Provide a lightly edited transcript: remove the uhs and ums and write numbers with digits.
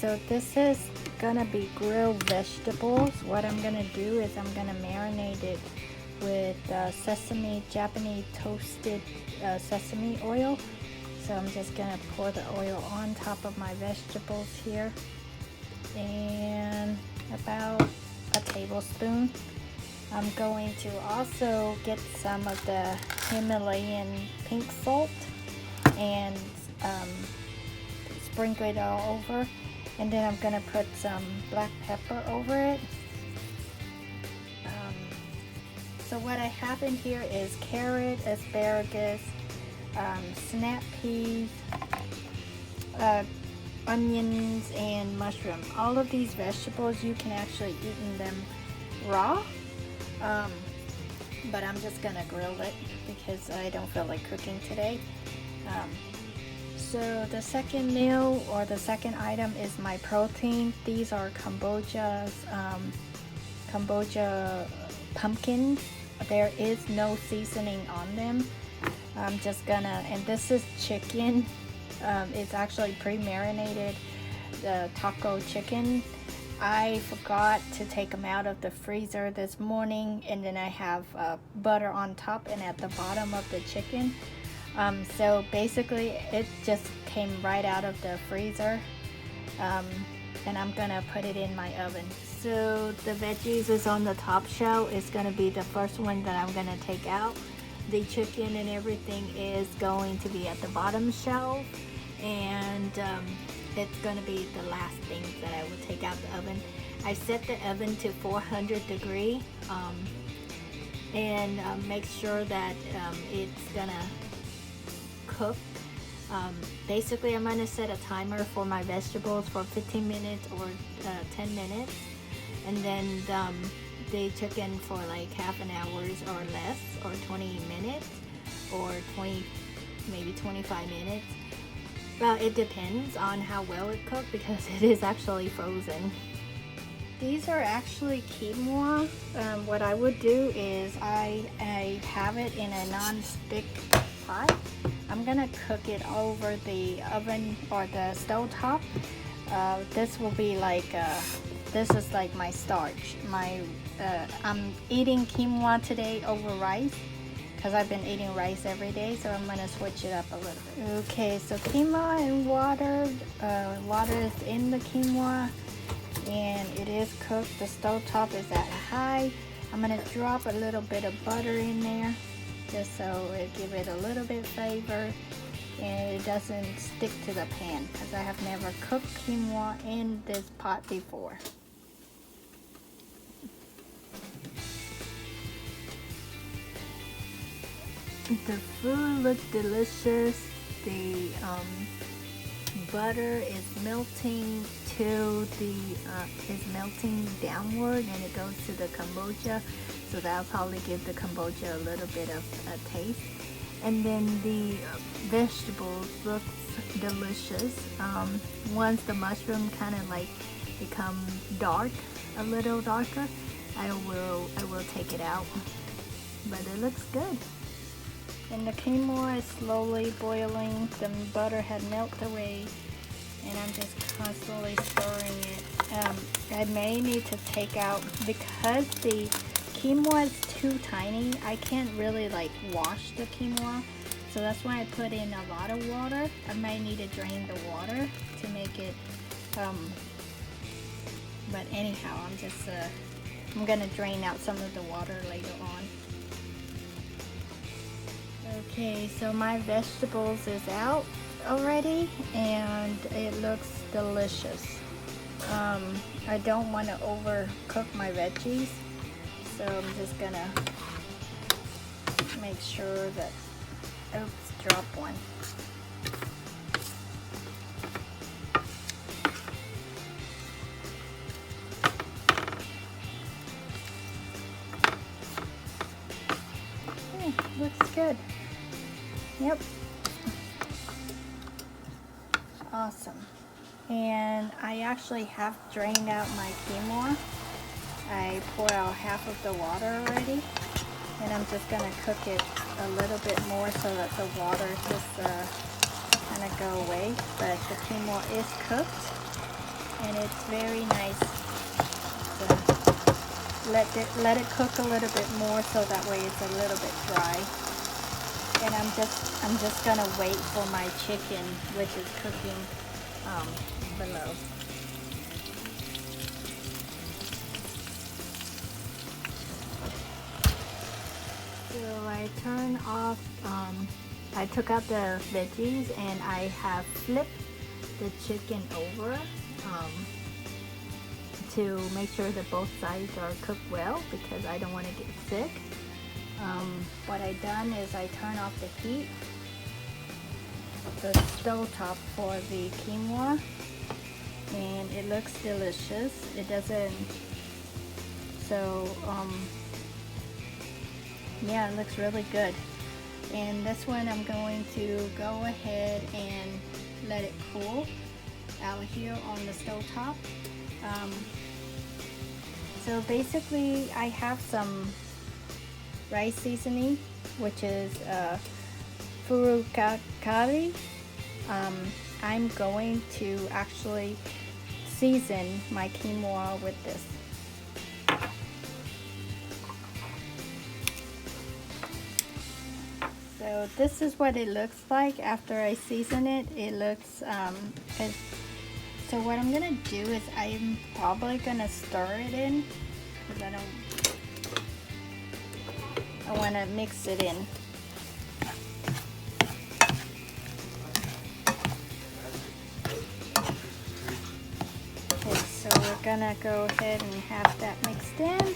so this is gonna be grilled vegetables. What I'm gonna do is I'm gonna marinate it with sesame, Japanese toasted sesame oil. So I'm just gonna pour the oil on top of my vegetables here, and about a tablespoon. I'm going to also get some of the Himalayan pink salt and sprinkle it all over, and then I'm gonna put some black pepper over it. So what I have in here is carrot, asparagus, snap peas, onions, and mushroom. All of these vegetables you can actually eat them raw, but I'm just gonna grill it because I don't feel like cooking today. So the second meal, or the second item, is my protein. These are Cambodia pumpkins. There is no seasoning on them. I'm just gonna, and this is chicken. It's actually pre-marinated, the taco chicken. I forgot to take them out of the freezer this morning, and then I have butter on top and at the bottom of the chicken. So basically it just came right out of the freezer, and I'm gonna put it in my oven. So the veggies is on the top shelf. It's gonna be the first one that I'm gonna take out. The chicken and everything is going to be at the bottom shelf, and it's gonna be the last thing that I will take out the oven. I set the oven to 400 degree, and make sure that it's gonna cook. Basically I'm gonna set a timer for my vegetables for 15 minutes or 10 minutes, and then the chicken for like half an hour or less, or 20 minutes, or 20, maybe 25 minutes. It depends on how well it cooked because it is actually frozen. These are actually quinoa. What I would do is I have it in a non-stick pot. I'm gonna cook it over the oven or the stove top. This will be like this is like my starch. I'm eating quinoa today over rice because I've been eating rice every day, so I'm gonna switch it up a little bit. Okay, so quinoa and water. Water is in the quinoa and it is cooked. The stove top is at high. I'm gonna drop a little bit of butter in there just so it give it a little bit flavor and it doesn't stick to the pan, because I have never cooked quinoa in this pot before. The food looks delicious. The butter is melting to the is melting downward, and it goes to the kombucha, so that'll probably give the kombucha a little bit of a taste. And then the vegetables looks delicious. Once the mushroom kind of like become dark, a little darker, I will take it out, but it looks good. And the quinoa is slowly boiling. The butter had melted away, and I'm just constantly stirring it. I may need to take out, because the quinoa is too tiny, I can't really like wash the quinoa, so that's why I put in a lot of water. I may need to drain the water to make it but anyhow, I'm gonna drain out some of the water later on. Okay, so my vegetables is out already and it looks delicious. I don't want to overcook my veggies, so I'm just gonna make sure that, oops, drop one. Looks good. Yep. Awesome. And I actually have drained out my quinoa. I poured out half of the water already, and I'm just gonna cook it a little bit more so that the water just kind of go away. But the quinoa is cooked, and it's very nice. So let it cook a little bit more so that way it's a little bit dry. And I'm just gonna wait for my chicken, which is cooking below. So I turn off. I took out the veggies and I have flipped the chicken over to make sure that both sides are cooked well because I don't want to get sick. What I done is I turn off the heat, the stove top for the quinoa, and it looks delicious. It doesn't, so yeah, it looks really good. And this one I'm going to go ahead and let it cool out here on the stove top. So basically I have some rice seasoning, which is furikakari. I'm going to actually season my quinoa with this. So this is what it looks like after I season it. It looks so what I'm gonna do is I'm probably gonna stir it in because I want to mix it in. Okay, so we're gonna go ahead and have that mixed in.